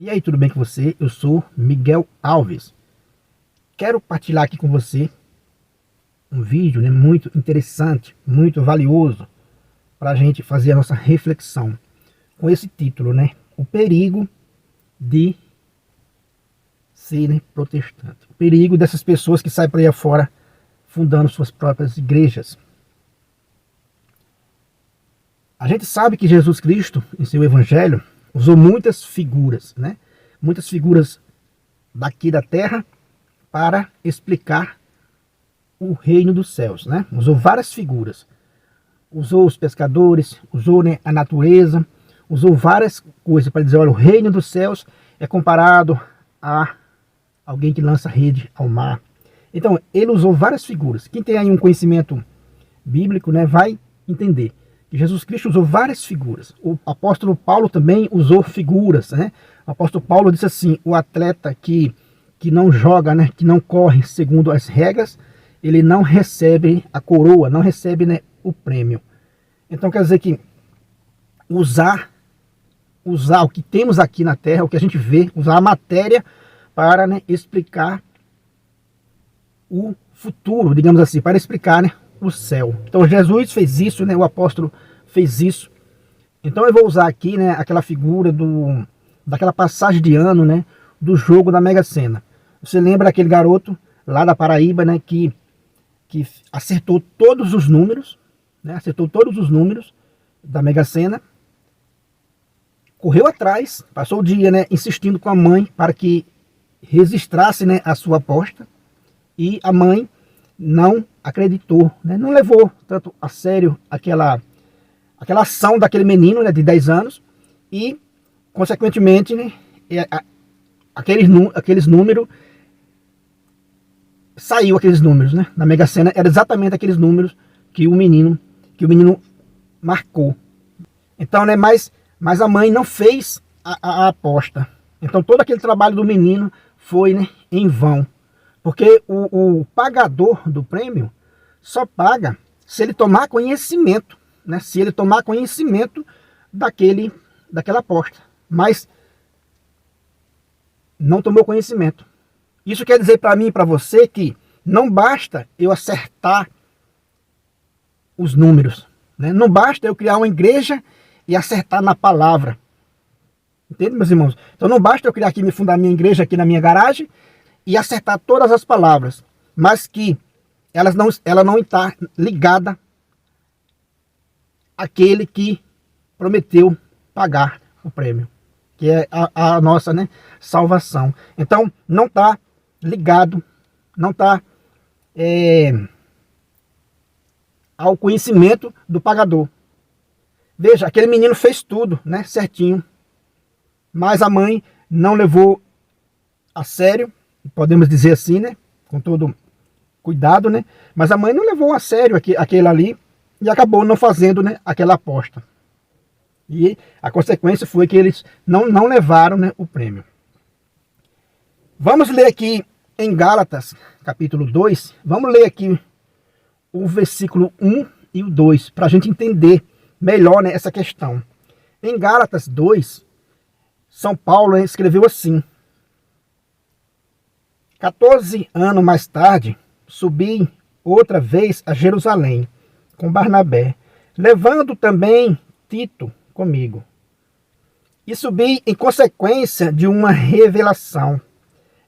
E aí, tudo bem com você? Eu sou Miguel Alves. Quero partilhar aqui com você um vídeo, muito interessante, muito valioso, para a gente fazer a nossa reflexão. Com esse título, O perigo de ser protestante. O perigo dessas pessoas que saem por aí afora fundando suas próprias igrejas. A gente sabe que Jesus Cristo, em seu evangelho, usou muitas figuras, muitas figuras daqui da terra para explicar o reino dos céus, Usou várias figuras. Usou os pescadores, usou a natureza, usou várias coisas para dizer, olha, o reino dos céus é comparado a alguém que lança rede ao mar. Então, ele usou várias figuras. Quem tem aí um conhecimento bíblico, vai entender que Jesus Cristo usou várias figuras. O apóstolo Paulo também usou figuras, O apóstolo Paulo disse assim, o atleta que não joga, que não corre segundo as regras, ele não recebe a coroa, não recebe o prêmio. Então quer dizer que usar o que temos aqui na Terra, o que a gente vê, usar a matéria para explicar o futuro, digamos assim, para explicar o céu. Então Jesus fez isso, o apóstolo fez isso. Então eu vou usar aqui aquela figura daquela passagem de ano, do jogo da Mega Sena. Você lembra daquele garoto lá da Paraíba, que acertou todos os números, acertou todos os números da Mega Sena, correu atrás, passou o dia insistindo com a mãe para que registrasse a sua aposta, e a mãe não acreditou, não levou tanto a sério aquela ação daquele menino de 10 anos, e consequentemente aqueles números, saiu aqueles números, na Mega Sena era exatamente aqueles números que o menino marcou. Então, mas a mãe não fez a aposta. Então todo aquele trabalho do menino foi em vão. Porque o pagador do prêmio só paga se ele tomar conhecimento, se ele tomar conhecimento daquela aposta. Mas não tomou conhecimento. Isso quer dizer para mim e para você que não basta eu acertar os números. Não basta eu criar uma igreja e acertar na palavra. Entende, meus irmãos? Então não basta eu criar aqui, me fundar minha igreja aqui na minha garagem e acertar todas as palavras, mas que ela não está ligada àquele que prometeu pagar o prêmio, que é a nossa salvação. Então não está ligado, não está ao conhecimento do pagador. Veja, aquele menino fez tudo certinho, mas a mãe não levou a sério, podemos dizer assim, com todo cuidado, mas a mãe não levou a sério aquele ali e acabou não fazendo aquela aposta. E a consequência foi que eles não levaram o prêmio. Vamos ler aqui em Gálatas, capítulo 2, vamos ler aqui o versículo 1 e o 2, para a gente entender melhor essa questão. Em Gálatas 2, São Paulo escreveu assim: 14 anos mais tarde, subi outra vez a Jerusalém com Barnabé, levando também Tito comigo. E subi em consequência de uma revelação.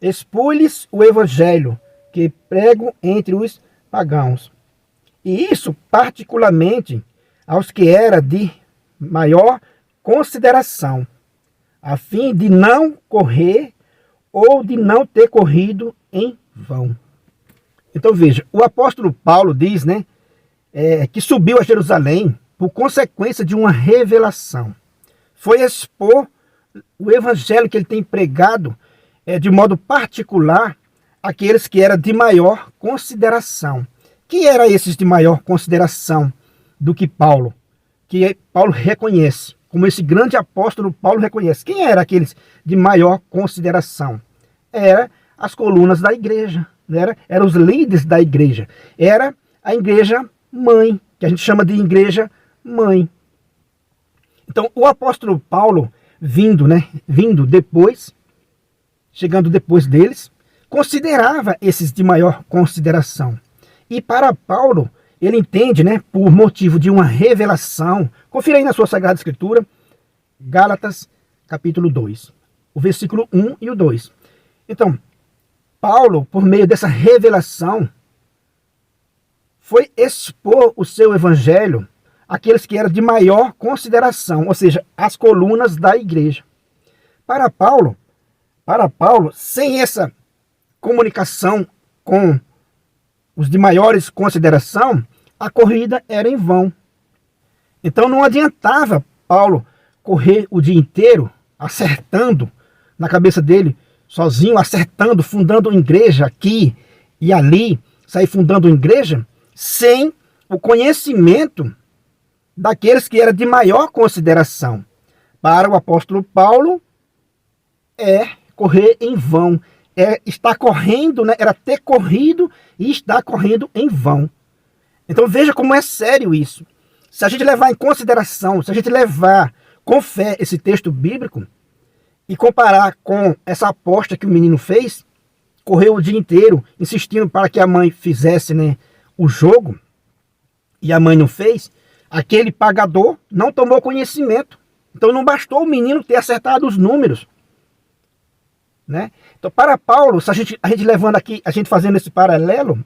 Expus-lhes o evangelho que prego entre os pagãos. E isso particularmente aos que era de maior consideração, a fim de não correr ou de não ter corrido em vão. Então veja, o apóstolo Paulo diz que subiu a Jerusalém por consequência de uma revelação. Foi expor o evangelho que ele tem pregado de modo particular àqueles que eram de maior consideração. Quem eram esses de maior consideração do que Paulo? Que Paulo reconhece, como esse grande apóstolo Paulo reconhece. Quem eram aqueles de maior consideração? Era as colunas da igreja, eram os líderes da igreja. Era a igreja mãe, que a gente chama de igreja mãe. Então o apóstolo Paulo vindo depois, chegando depois deles, considerava esses de maior consideração. E para Paulo, ele entende, por motivo de uma revelação, confira aí na sua Sagrada Escritura, Gálatas capítulo 2, o versículo 1 e o 2. Então, Paulo, por meio dessa revelação, foi expor o seu evangelho àqueles que eram de maior consideração, ou seja, as colunas da igreja. Para Paulo, sem essa comunicação com os de maiores consideração, a corrida era em vão. Então não adiantava Paulo correr o dia inteiro acertando na cabeça dele, sozinho, acertando, fundando igreja aqui e ali, sair fundando igreja, sem o conhecimento daqueles que eram de maior consideração. Para o apóstolo Paulo, é correr em vão, é estar correndo, era ter corrido e estar correndo em vão. Então veja como é sério isso. Se a gente levar em consideração, se a gente levar com fé esse texto bíblico e comparar com essa aposta que o menino fez, correu o dia inteiro insistindo para que a mãe fizesse o jogo, e a mãe não fez, aquele pagador não tomou conhecimento. Então não bastou o menino ter acertado os números. Então, para Paulo, se a gente levando aqui, a gente fazendo esse paralelo,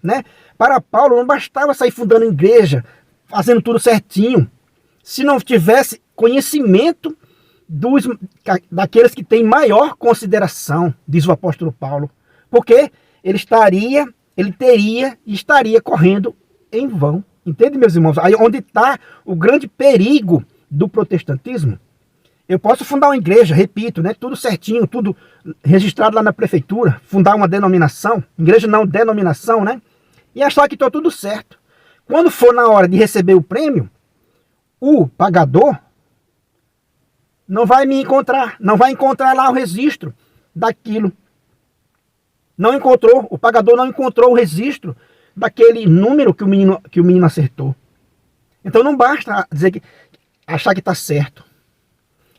para Paulo não bastava sair fundando igreja, fazendo tudo certinho, se não tivesse conhecimento daqueles que têm maior consideração, diz o apóstolo Paulo, porque ele teria e estaria correndo em vão. Entende, meus irmãos? Aí onde está o grande perigo do protestantismo. Eu posso fundar uma igreja, repito, tudo certinho, tudo registrado lá na prefeitura, fundar uma denominação, igreja não, denominação, e achar que está tudo certo. Quando for na hora de receber o prêmio, o pagador não vai me encontrar, não vai encontrar lá o registro daquilo. Não encontrou, o pagador não encontrou o registro daquele número que o menino acertou. Então não basta achar que está certo.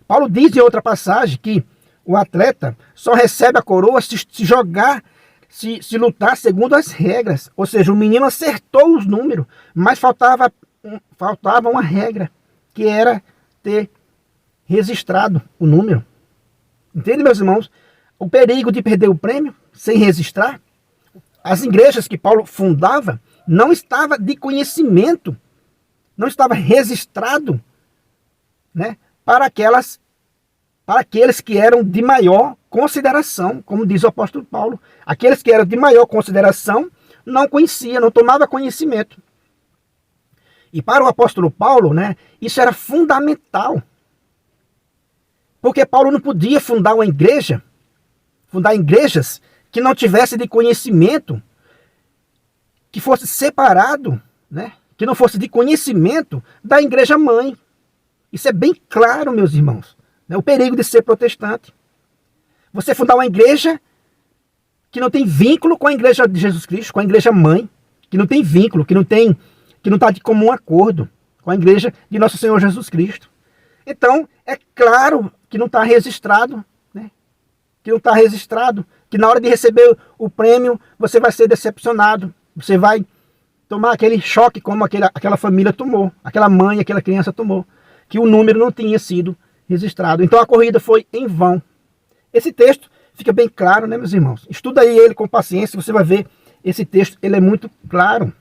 Paulo diz em outra passagem que o atleta só recebe a coroa se jogar, se lutar segundo as regras. Ou seja, o menino acertou os números, mas faltava uma regra, que era ter registrado o número. Entende, meus irmãos? O perigo de perder o prêmio sem registrar. As igrejas que Paulo fundava não estava de conhecimento, não estava registrado, para aqueles que eram de maior consideração, como diz o apóstolo Paulo. Aqueles que eram de maior consideração não conheciam, não tomavam conhecimento. E para o apóstolo Paulo, isso era fundamental. Porque Paulo não podia fundar igrejas que não tivesse de conhecimento, que fosse separado, que não fosse de conhecimento da igreja mãe. Isso é bem claro, meus irmãos. O perigo de ser protestante. Você fundar uma igreja que não tem vínculo com a igreja de Jesus Cristo, com a igreja mãe, que não tem vínculo, que não está de comum acordo com a igreja de nosso Senhor Jesus Cristo. Então, é claro que não está registrado, que na hora de receber o prêmio, você vai ser decepcionado, você vai tomar aquele choque como aquela família tomou, aquela mãe, aquela criança tomou, que o número não tinha sido registrado. Então a corrida foi em vão. Esse texto fica bem claro, meus irmãos? Estuda aí ele com paciência, você vai ver esse texto, ele é muito claro.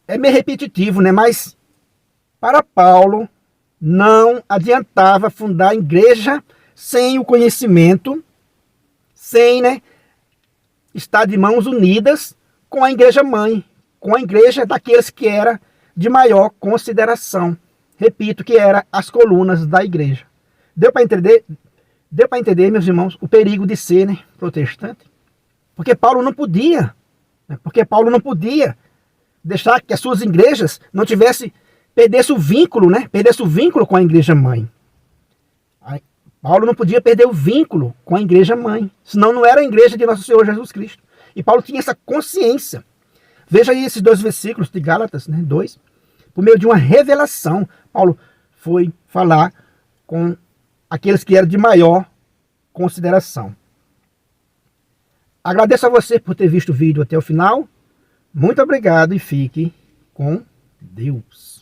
É meio repetitivo, mas para Paulo não adiantava fundar igreja sem o conhecimento, sem estar de mãos unidas com a igreja mãe, com a igreja daqueles que era de maior consideração. Repito, que era as colunas da igreja. Deu para entender? Deu para entender, meus irmãos, o perigo de ser protestante? Porque Paulo não podia, deixar que as suas igrejas não perdesse o vínculo, perdesse o vínculo com a igreja mãe. Paulo não podia perder o vínculo com a igreja mãe, senão não era a igreja de nosso Senhor Jesus Cristo. E Paulo tinha essa consciência. Veja aí esses 2 versículos de Gálatas, 2. Por meio de uma revelação, Paulo foi falar com aqueles que eram de maior consideração. Agradeço a você por ter visto o vídeo até o final. Muito obrigado e fique com Deus.